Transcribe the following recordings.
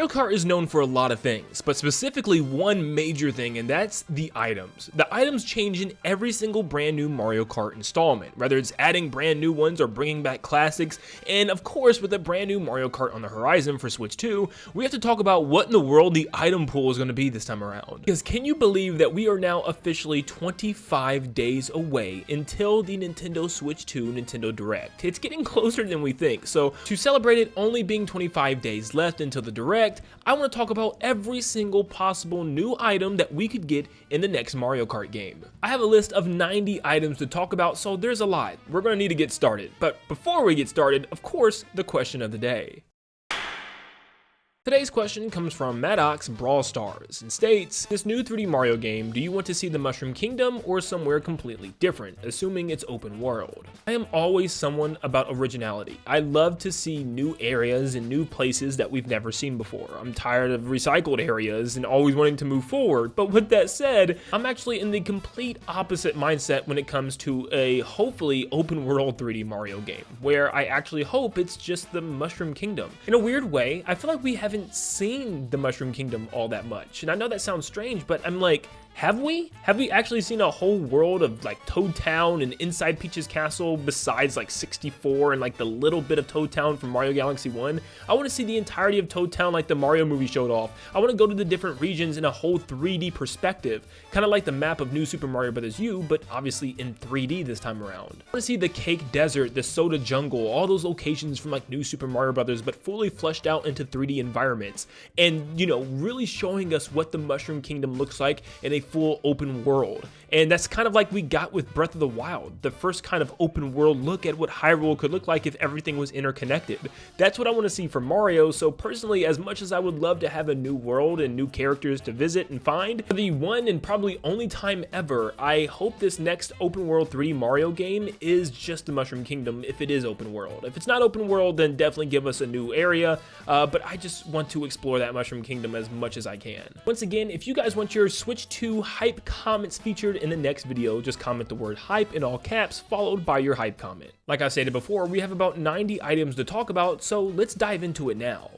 Mario Kart is known for a lot of things, but specifically one major thing, and that's the items. The items change in every single brand new Mario Kart installment, whether it's adding brand new ones or bringing back classics. And of course, with a brand new Mario Kart on the horizon for Switch 2, we have to talk about what in the world the item pool is going to be this time around. Because can you believe that we are now officially 25 days away until the Nintendo Switch 2 Nintendo Direct? It's getting closer than we think. So to celebrate it only being 25 days left until the Direct, I want to talk about every single possible new item that we could get in the next Mario Kart game. I have a list of 90 items to talk about, so there's a lot. We're going to need to get started. But before we get started, of course, the question of the day. Today's question comes from Maddox Brawl Stars and states, this new 3D Mario game, do you want to see the Mushroom Kingdom or somewhere completely different, assuming it's open world? I am always someone about originality. I love to see new areas and new places that we've never seen before. I'm tired of recycled areas and always wanting to move forward, but with that said, I'm actually in the complete opposite mindset when it comes to a hopefully open world 3D Mario game, where I actually hope it's just the Mushroom Kingdom. In a weird way, I feel like we haven't seen the Mushroom Kingdom all that much, and I know that sounds strange, but I'm like, have we actually seen a whole world of like Toad Town and inside Peach's Castle besides like 64 and like the little bit of Toad Town from Mario Galaxy 1? I want to see the entirety of Toad Town like the Mario movie showed off. I want to go to the different regions in a whole 3D perspective, kind of like the map of New Super Mario Bros. U, but obviously in 3D this time around. I want to see the Cake Desert, the Soda Jungle, all those locations from like New Super Mario Bros., but fully fleshed out into 3D environments, and you know, really showing us what the Mushroom Kingdom looks like in a full open world. And that's kind of like we got with Breath of the Wild, the first kind of open world look at what Hyrule could look like if everything was interconnected. That's what I want to see from Mario. So personally, as much as I would love to have a new world and new characters to visit and find, for the one and probably only time ever, I hope this next open world 3D Mario game is just the Mushroom Kingdom if it is open world. If it's not open world, then definitely give us a new area, but I just want to explore that Mushroom Kingdom as much as I can. Once again, if you guys want your Switch 2 hype comments featured in the next video, just comment the word hype in all caps followed by your hype comment. Like I stated before, we have about 90 items to talk about, so let's dive into it now.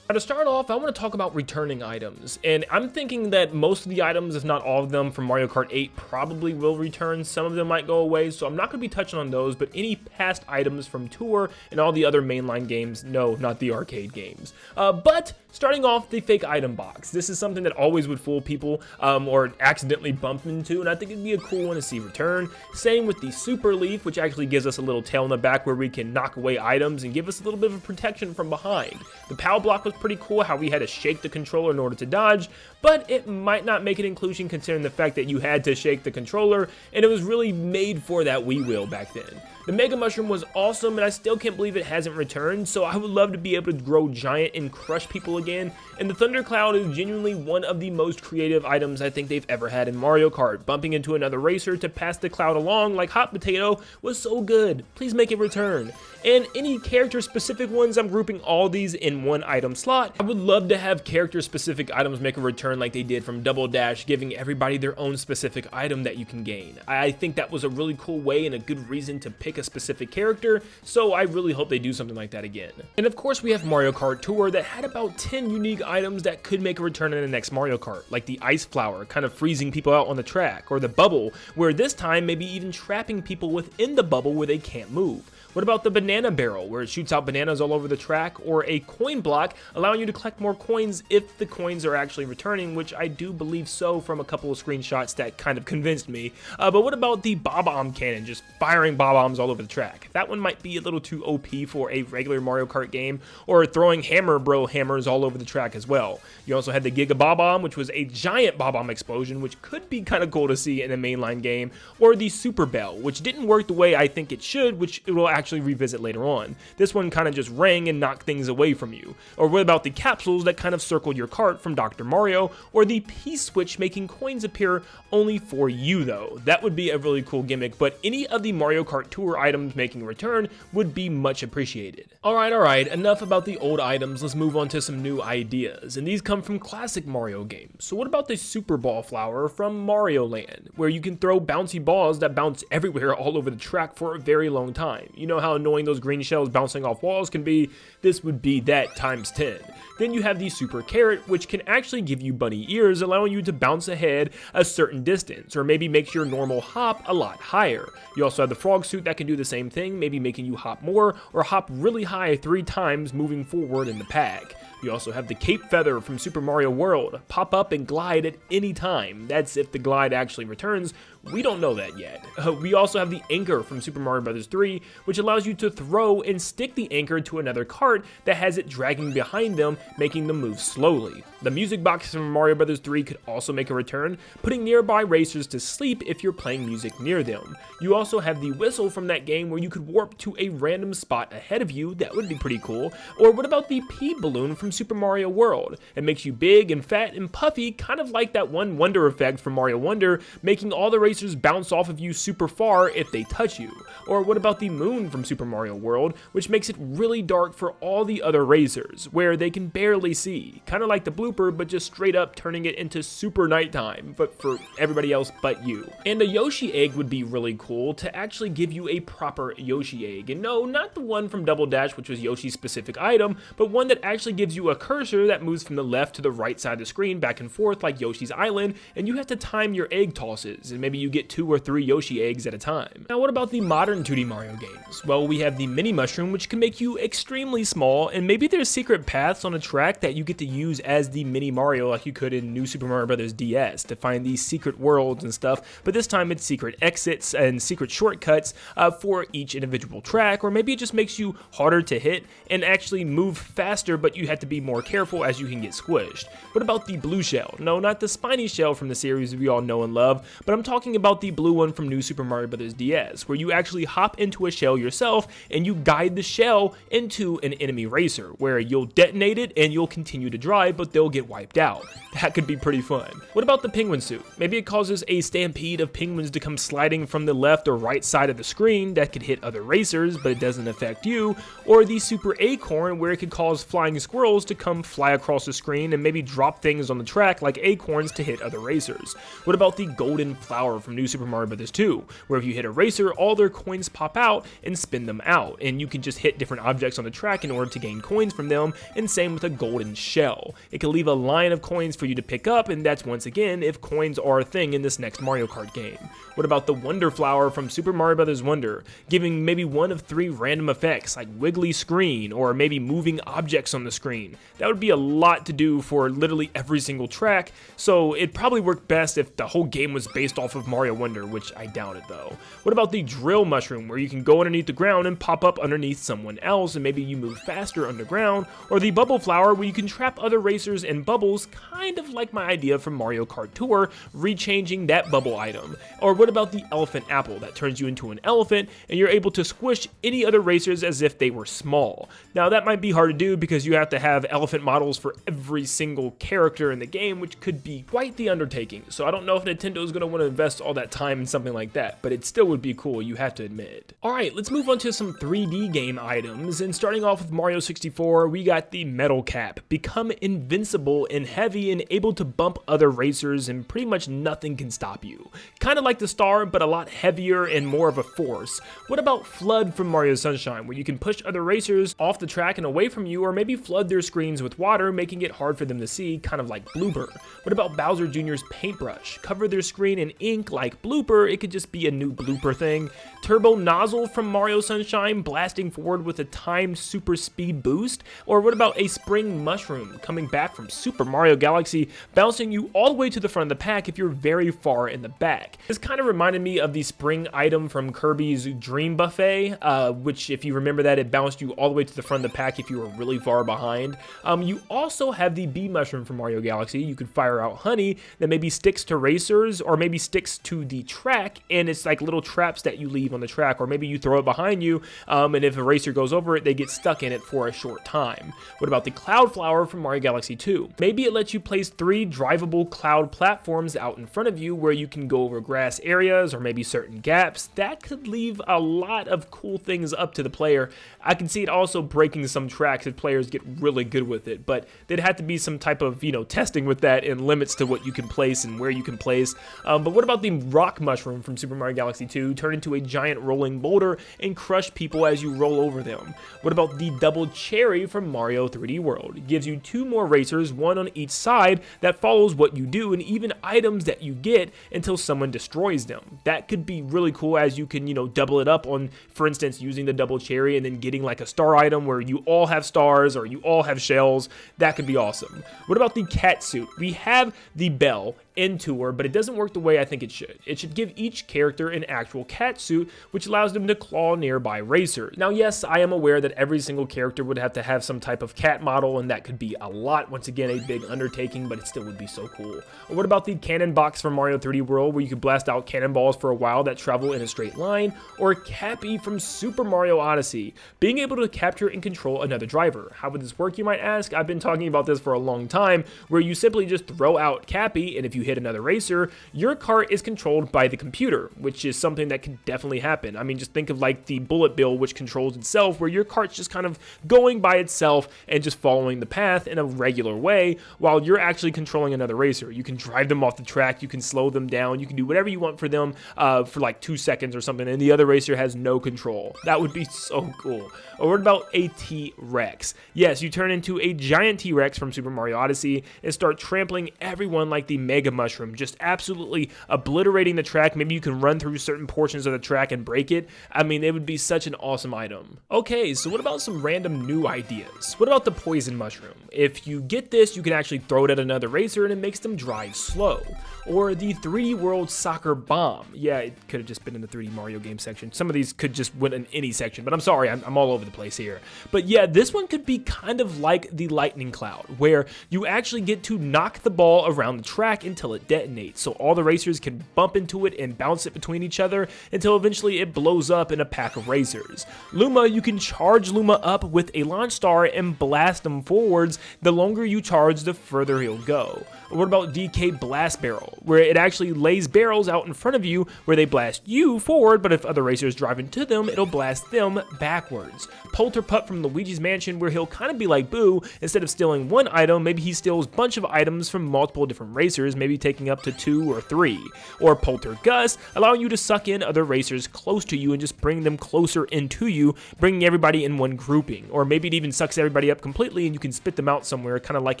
Now to start off, I want to talk about returning items, and I'm thinking that most of the items, if not all of them, from Mario Kart 8 probably will return. Some of them might go away, so I'm not going to be touching on those, but any past items from Tour and all the other mainline games, no, not the arcade games. But starting off, the fake item box. This is something that always would fool people or accidentally bump into, and I think it'd be a cool one to see return. Same with the Super Leaf, which actually gives us a little tail in the back where we can knock away items and give us a little bit of protection from behind. The POW block was pretty cool, how we had to shake the controller in order to dodge, but it might not make an inclusion considering the fact that you had to shake the controller, and it was really made for that Wii wheel back then. The Mega Mushroom was awesome, and I still can't believe it hasn't returned, so I would love to be able to grow giant and crush people again, and the Thunder Cloud is genuinely one of the most creative items I think they've ever had in Mario Kart. Bumping into another racer to pass the cloud along like Hot Potato was so good. Please make it return. And any character-specific ones, I'm grouping all these in one item slot. I would love to have character-specific items make a return like they did from Double Dash, giving everybody their own specific item that you can gain. I think that was a really cool way and a good reason to pick a specific character, so I really hope they do something like that again. And of course we have Mario Kart Tour that had about 10 unique items that could make a return in the next Mario Kart, like the Ice Flower, kind of freezing people out on the track, or the Bubble, where this time maybe even trapping people within the bubble where they can't move. What about the Banana Barrel, where it shoots out bananas all over the track, or a Coin Block, allowing you to collect more coins if the coins are actually returning, which I do believe so from a couple of screenshots that kind of convinced me. But what about the Bob-omb Cannon, just firing Bob-ombs all over the track? That one might be a little too OP for a regular Mario Kart game, or throwing Hammer Bro hammers all over the track as well. You also had the Giga Bob-omb, which was a giant Bob-omb explosion, which could be kind of cool to see in a mainline game, or the Super Bell, which didn't work the way I think it should, which it will actually revisit later on. This one kind of just rang and knocked things away from you. Or what about the capsules that kind of circled your cart from Dr. Mario, or the P-switch making coins appear only for you though? That would be a really cool gimmick, but any of the Mario Kart Tour items making a return would be much appreciated. Alright, enough about the old items, let's move on to some new ideas, and these come from classic Mario games. So what about the Super Ball Flower from Mario Land, where you can throw bouncy balls that bounce everywhere all over the track for a very long time? You know, know how annoying those green shells bouncing off walls can be, this would be that times 10. Then you have the Super Carrot, which can actually give you bunny ears, allowing you to bounce ahead a certain distance, or maybe makes your normal hop a lot higher. You also have the Frog Suit that can do the same thing, maybe making you hop more, or hop really high 3 times moving forward in the pack. You also have the Cape Feather from Super Mario World, pop up and glide at any time. That's if the glide actually returns. We don't know that yet. We also have the Anchor from Super Mario Bros. 3, which allows you to throw and stick the anchor to another cart that has it dragging behind them, making them move slowly. The Music Box from Mario Bros. 3 could also make a return, putting nearby racers to sleep if you're playing music near them. You also have the Whistle from that game where you could warp to a random spot ahead of you. That would be pretty cool. Or what about the Pea Balloon from Super Mario World? It makes you big and fat and puffy, kind of like that one Wonder effect from Mario Wonder, making all the racers bounce off of you super far if they touch you. Or what about the Moon from Super Mario World, which makes it really dark for all the other racers, where they can barely see, kind of like the blooper, but just straight up turning it into super nighttime, but for everybody else but you. And a Yoshi egg would be really cool to actually give you a proper Yoshi egg, and no, not the one from Double Dash, which was Yoshi's specific item, but one that actually gives you a cursor that moves from the left to the right side of the screen back and forth like Yoshi's Island, and you have to time your egg tosses, and maybe you get 2 or 3 Yoshi eggs at a time. Now what about the modern 2D Mario games? Well, we have the Mini Mushroom, which can make you extremely small, and maybe there's secret paths on a track that you get to use as the Mini Mario like you could in New Super Mario Bros. DS to find these secret worlds and stuff, but this time it's secret exits and secret shortcuts for each individual track, or maybe it just makes you harder to hit and actually move faster, but you have to be more careful as you can get squished. What about the blue shell? No, not the spiny shell from the series we all know and love, but I'm talking about the blue one from New Super Mario Bros. DS, where you actually hop into a shell yourself and you guide the shell into an enemy racer, where you'll detonate it and you'll continue to drive, but they'll get wiped out. That could be pretty fun. What about the penguin suit? Maybe it causes a stampede of penguins to come sliding from the left or right side of the screen that could hit other racers, but it doesn't affect you. Or the super acorn, where it could cause flying squirrels to come fly across the screen and maybe drop things on the track like acorns to hit other racers. What about the golden flower from New Super Mario Bros. 2, where if you hit a racer, all their coins pop out and spin them out, and you can just hit different objects on the track in order to gain coins from them, and same with a golden shell. It can leave a line of coins for you to pick up, and that's once again if coins are a thing in this next Mario Kart game. What about the Wonder Flower from Super Mario Bros. Wonder, giving maybe 1 of 3 random effects like wiggly screen or maybe moving objects on the screen? That would be a lot to do for literally every single track, so it'd probably work best if the whole game was based off of Mario Wonder, which I doubt it though. What about the Drill Mushroom, where you can go underneath the ground and pop up underneath someone else and maybe you move faster underground? Or the Bubble Flower, where you can trap other racers in bubbles, kind of like my idea from Mario Kart Tour, rechanging that bubble item. Or what about the Elephant Apple, that turns you into an elephant and you're able to squish any other racers as if they were small? Now that might be hard to do because you have to have elephant models for every single character in the game, which could be quite the undertaking, so I don't know if Nintendo is going to want to invest all that time in something like that, but it still would be cool, you have to admit. Alright, let's move on to some 3D game items, and starting off with Mario 64, we got the Metal Cap. Become invincible and heavy and able to bump other racers, and pretty much nothing can stop you. Kind of like the star, but a lot heavier and more of a force. What about Flood from Mario Sunshine, where you can push other racers off the track and away from you, or maybe flood their screens with water, making it hard for them to see, kind of like Blooper. What about Bowser Jr.'s Paintbrush? Cover their screen in ink like Blooper, it could just be a new Blooper thing. Turbo Nozzle from Mario Sunshine, blasting forward with a timed super speed boost? Or what about a Spring Mushroom, coming back from Super Mario Galaxy, bouncing you all the way to the front of the pack if you're very far in the back? This kind of reminded me of the spring item from Kirby's Dream Buffet, which, if you remember that, it bounced you all the way to the front of the pack if you were really far behind. You also have the Bee Mushroom from Mario Galaxy. You could fire out honey that maybe sticks to racers, or maybe sticks to the track, and it's like little traps that you leave on the track, or maybe you throw it behind you, and if a racer goes over it, they get stuck in it for a short time. What about the Cloud Flower from Mario Galaxy 2. Maybe it lets you place 3 drivable cloud platforms out in front of you where you can go over grass areas or maybe certain gaps. That could leave a lot of cool things up to the player. I can see it also breaking some tracks if players get really good with it, but there'd have to be some type of, testing with that and limits to what you can place and where you can place. But what about the rock mushroom from Super Mario Galaxy 2? Turn into a giant rolling boulder and crush people as you roll over them. What about the double cherry from Mario 3D World? It gives you 2 more racers, one on each side, that follows what you do and even items that you get until someone destroys them. That could be really cool as you can, double it up on, for instance, using the double cherry and then getting like a star item where you all have stars or you all have shells. That could be awesome. What about the cat suit? We have the bell in Tour, but it doesn't work the way I think it should. It should give each character an actual cat suit, which allows them to claw nearby racers. Now, yes, I am aware that every single character would have to have some type of cat model, and that could be a lot. Once again, a big undertaking, but it still would be so cool. Or what about the cannon box from Mario 3D World, where you could blast out cannonballs for a while that travel in a straight line? Or Cappy from Super Mario Odyssey, being able to capture and control another driver. How would this work, you might ask? I've been talking about this for a long time, where you simply just throw out Cappy, and if you hit another racer, your cart is controlled by the computer, which is something that could definitely happen. I mean, just think of like the bullet bill, which controls itself, where your cart's just kind of going by itself and just following the path in a regular way, while you're actually controlling another racer. You can drive them off the track, you can slow them down, you can do whatever you want for them for like 2 seconds or something, and the other racer has no control. That would be so cool. Or what about a T-Rex? Yes, you turn into a giant T-Rex from Super Mario Odyssey and start trampling everyone like the Mega Mushroom, just absolutely obliterating the track. Maybe you can run through certain portions of the track and break it. I mean, it would be such an awesome item. Okay, so what about some random new ideas? What about the Poison Mushroom? If you get this, you can actually throw it at another racer and it makes them drive slow. Or the 3D World Soccer Bomb. Yeah, it could have just been in the 3D Mario game section. Some of these could just win in any section, but I'm sorry, I'm all over the place here. But yeah, this one could be kind of like the Lightning Cloud, where you actually get to knock the ball around the track until it detonates, so all the racers can bump into it and bounce it between each other until eventually it blows up in a pack of racers. Luma, you can charge Luma up with a launch star and blast him forwards. The longer you charge, the further he'll go. Or what about DK Blast Barrel, where it actually lays barrels out in front of you where they blast you forward, but if other racers drive into them, it'll blast them backwards. Polterpup from Luigi's Mansion, where he'll kind of be like Boo. Instead of stealing one item, maybe he steals a bunch of items from multiple different racers, maybe taking up to 2 or 3. Or Poltergust, allowing you to suck in other racers close to you and just bring them closer into you, bringing everybody in one grouping. Or maybe it even sucks everybody up completely and you can spit them out somewhere, kind of like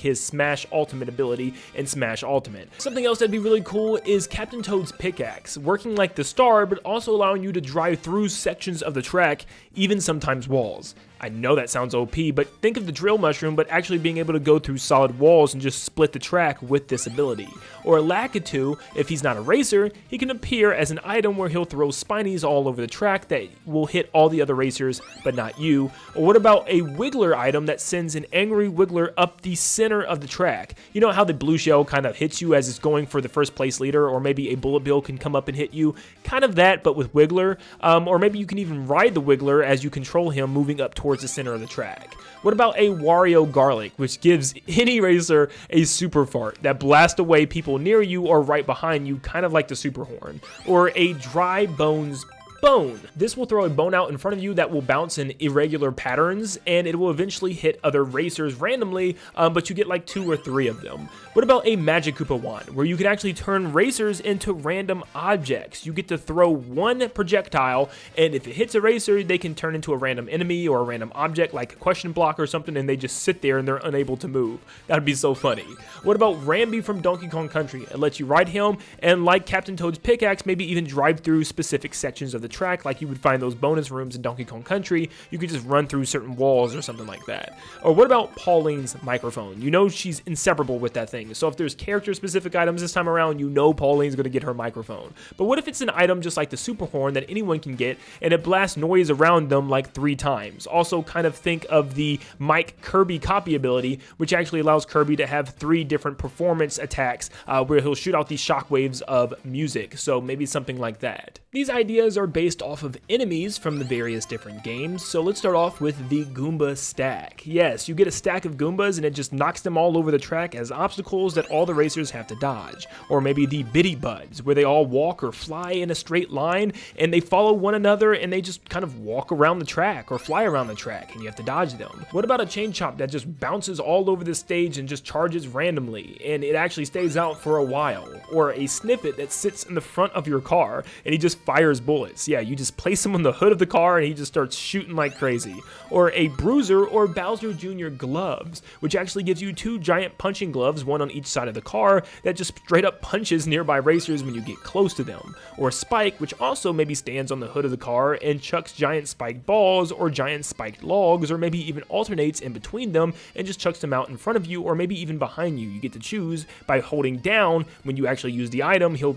his Smash Ultimate ability in Smash Ultimate. Something else that'd be really cool is Captain Toad's pickaxe, working like the star, but also allowing you to drive through sections of the track, even sometimes walls. I know that sounds OP, but think of the drill mushroom, but actually being able to go through solid walls and just split the track with this ability. Or Lakitu, if he's not a racer, he can appear as an item where he'll throw spinies all over the track that will hit all the other racers, but not you. Or what about a Wiggler item that sends an angry Wiggler up the center of the track? You know how the blue shell kind of hits you as it's going for the first place leader, or maybe a bullet bill can come up and hit you? Kind of that, but with Wiggler. Or maybe you can even ride the Wiggler as you control him moving up towards the center of the track. What about a Wario Garlic, which gives any racer a super fart that blasts away people near you or right behind you, kind of like the super horn? Or a Dry Bones Bone. This will throw a bone out in front of you that will bounce in irregular patterns, and it will eventually hit other racers randomly, but you get like 2 or 3 of them. What about a Magic Koopa wand, where you can actually turn racers into random objects? You get to throw one projectile, and if it hits a racer, they can turn into a random enemy or a random object like a question block or something, and they just sit there and they're unable to move. That'd be so funny. What about Rambi from Donkey Kong Country? It lets you ride him, and like Captain Toad's pickaxe, maybe even drive through specific sections of the track, like you would find those bonus rooms in Donkey Kong Country. You could just run through certain walls or something like that. Or what about Pauline's microphone? You know she's inseparable with that thing, so if there's character-specific items this time around, you know Pauline's going to get her microphone. But what if it's an item just like the super horn that anyone can get, and it blasts noise around them like 3 times? Also, kind of think of the Mike Kirby copy ability, which actually allows Kirby to have 3 different performance attacks where he'll shoot out these shockwaves of music, so maybe something like that. These ideas are based off of enemies from the various different games, so let's start off with the Goomba stack. Yes, you get a stack of Goombas and it just knocks them all over the track as obstacles that all the racers have to dodge. Or maybe the Bitty Buds, where they all walk or fly in a straight line and they follow one another and they just kind of walk around the track or fly around the track and you have to dodge them. What about a Chain Chomp that just bounces all over the stage and just charges randomly and it actually stays out for a while? Or a Sniffet that sits in the front of your car and he just fires bullets. Yeah, you just place him on the hood of the car and he just starts shooting like crazy. Or a Bruiser or Bowser Jr. gloves, which actually gives you two giant punching gloves, one on each side of the car, that just straight up punches nearby racers when you get close to them. Or Spike, which also maybe stands on the hood of the car and chucks giant spiked balls or giant spiked logs, or maybe even alternates in between them and just chucks them out in front of you or maybe even behind you. You get to choose by holding down when you actually use the item. He'll,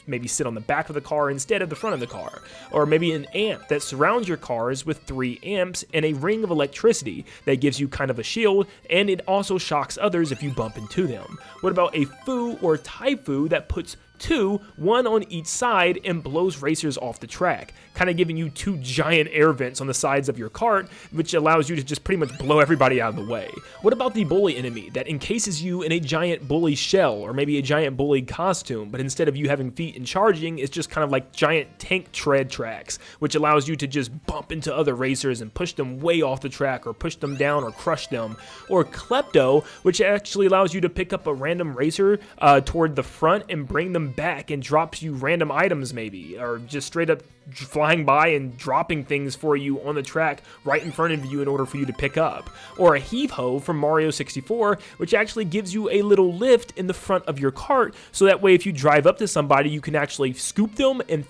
maybe sit on the back of the car instead of the front of the car. Or maybe an amp that surrounds your cars with 3 amps and a ring of electricity that gives you kind of a shield, and it also shocks others if you bump into them. What about a Foo or Taifu that puts 2, one on each side, and blows racers off the track, kind of giving you 2 giant air vents on the sides of your cart, which allows you to just pretty much blow everybody out of the way. What about the bully enemy that encases you in a giant bully shell or maybe a giant bully costume, but instead of you having feet and charging, it's just kind of like giant tank tread tracks, which allows you to just bump into other racers and push them way off the track or push them down or crush them. Or Klepto, which actually allows you to pick up a random racer toward the front and bring them back and drops you random items maybe, or just straight up flying by and dropping things for you on the track right in front of you in order for you to pick up. Or a Heave Ho from Mario 64, which actually gives you a little lift in the front of your cart, so that way if you drive up to somebody you can actually scoop them and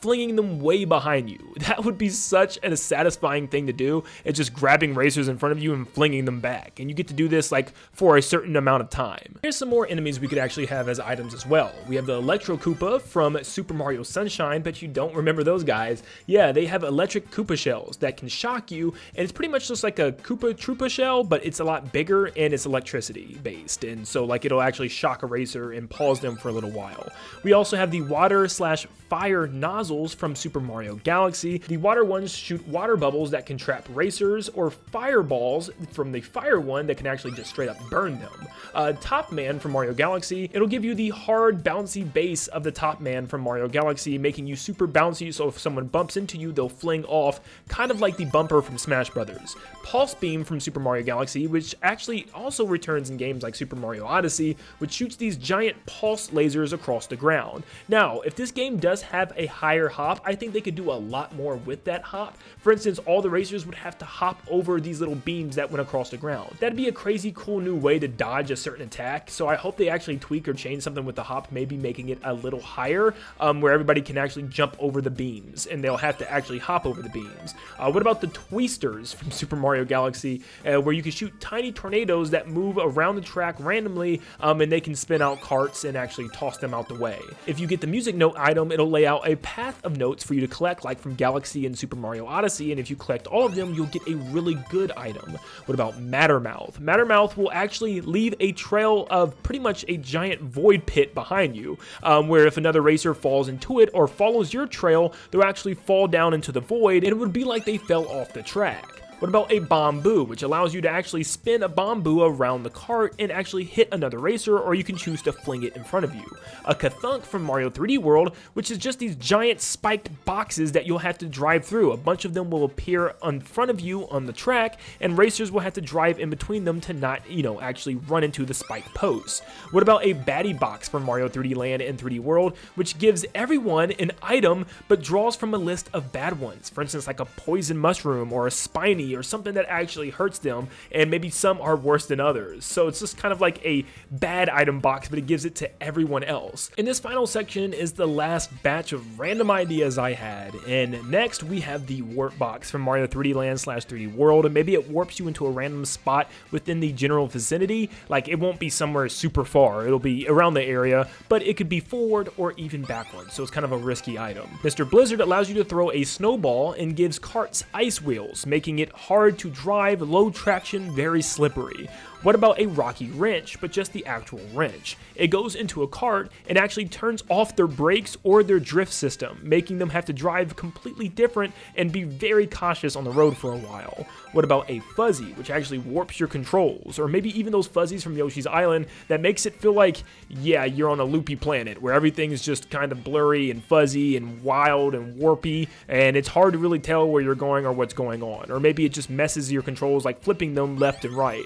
flinging them way behind you. That would be such a satisfying thing to do. It's just grabbing racers in front of you and flinging them back. And you get to do this like for a certain amount of time. Here's some more enemies we could actually have as items as well. We have the Electro Koopa from Super Mario Sunshine, but you don't remember those guys. Yeah, they have electric Koopa shells that can shock you, and it's pretty much just like a Koopa Troopa shell, but it's a lot bigger and it's electricity based. And so like it'll actually shock a racer and pause them for a little while. We also have the water/fire nozzle from Super Mario Galaxy. The water ones shoot water bubbles that can trap racers, or fireballs from the fire one that can actually just straight up burn them. Top Man from Mario Galaxy, it'll give you the hard bouncy base of the Top Man from Mario Galaxy, making you super bouncy, so if someone bumps into you they'll fling off, kind of like the bumper from Smash Brothers. Pulse Beam from Super Mario Galaxy, which actually also returns in games like Super Mario Odyssey, which shoots these giant pulse lasers across the ground. Now, if this game does have a higher hop, I think they could do a lot more with that hop. For instance, all the racers would have to hop over these little beams that went across the ground. That'd be a crazy cool new way to dodge a certain attack, so I hope they actually tweak or change something with the hop, maybe making it a little higher, where everybody can actually jump over the beams, and they'll have to actually hop over the beams. What about the Tweesters from Super Mario Galaxy, where you can shoot tiny tornadoes that move around the track randomly, and they can spin out carts and actually toss them out the way. If you get the music note item, it'll lay out a path of notes for you to collect, like from Galaxy and Super Mario Odyssey, and if you collect all of them, you'll get a really good item. What about Mattermouth? Mattermouth will actually leave a trail of pretty much a giant void pit behind you, where if another racer falls into it or follows your trail, they'll actually fall down into the void, and it would be like they fell off the track. What about a Bamboo, which allows you to actually spin a Bamboo around the cart and actually hit another racer, or you can choose to fling it in front of you. A Kathunk from Mario 3D World, which is just these giant spiked boxes that you'll have to drive through. A bunch of them will appear in front of you on the track, and racers will have to drive in between them to not, actually run into the spiked posts. What about a Baddie Box from Mario 3D Land and 3D World, which gives everyone an item but draws from a list of bad ones. For instance, like a poison mushroom or a spiny or something that actually hurts them, and maybe some are worse than others. So it's just kind of like a bad item box, but it gives it to everyone else. And this final section is the last batch of random ideas I had. And next we have the Warp Box from Mario 3D Land / 3D World, and maybe it warps you into a random spot within the general vicinity. Like, it won't be somewhere super far, it'll be around the area, but it could be forward or even backward, so it's kind of a risky item. Mr. Blizzard allows you to throw a snowball and gives carts ice wheels, making it hard to drive, low traction, very slippery. What about a rocky wrench, but just the actual wrench? It goes into a cart and actually turns off their brakes or their drift system, making them have to drive completely different and be very cautious on the road for a while. What about a fuzzy, which actually warps your controls, or maybe even those fuzzies from Yoshi's Island that makes it feel like, yeah, you're on a loopy planet where everything is just kind of blurry and fuzzy and wild and warpy, and it's hard to really tell where you're going or what's going on. Or maybe it just messes your controls, like flipping them left and right.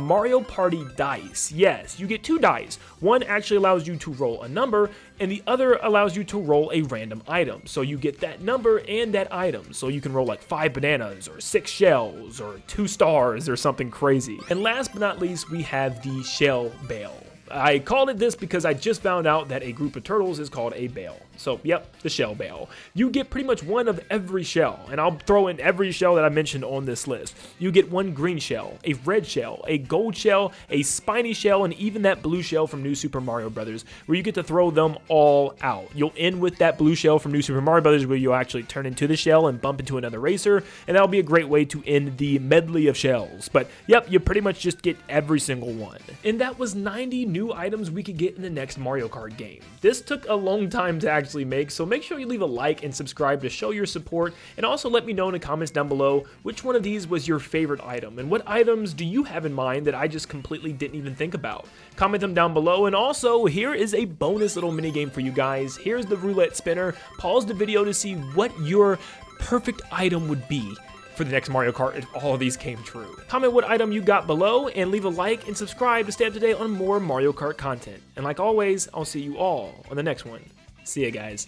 Mario Party dice. Yes, you get 2 dice. One actually allows you to roll a number, and the other allows you to roll a random item. So you get that number and that item. So you can roll like 5 bananas or 6 shells or 2 stars or something crazy. And last but not least, we have the shell bale. I called it this because I just found out that a group of turtles is called a bale. So, yep, the shell bale. You get pretty much one of every shell, and I'll throw in every shell that I mentioned on this list. You get 1 green shell, a red shell, a gold shell, a spiny shell, and even that blue shell from New Super Mario Bros., where you get to throw them all out. You'll end with that blue shell from New Super Mario Bros., where you'll actually turn into the shell and bump into another racer, and that'll be a great way to end the medley of shells. But, yep, you pretty much just get every single one. And that was 90 new items we could get in the next Mario Kart game. This took a long time to actually make, so make sure you leave a like and subscribe to show your support, and also let me know in the comments down below which one of these was your favorite item, and what items do you have in mind that I just completely didn't even think about. Comment them down below, and also here is a bonus little mini game for you guys. Here's the roulette spinner. Pause the video to see what your perfect item would be for the next Mario Kart if all of these came true. Comment what item you got below, and leave a like and subscribe to stay up to date on more Mario Kart content. And like always, I'll see you all on the next one. See ya, guys.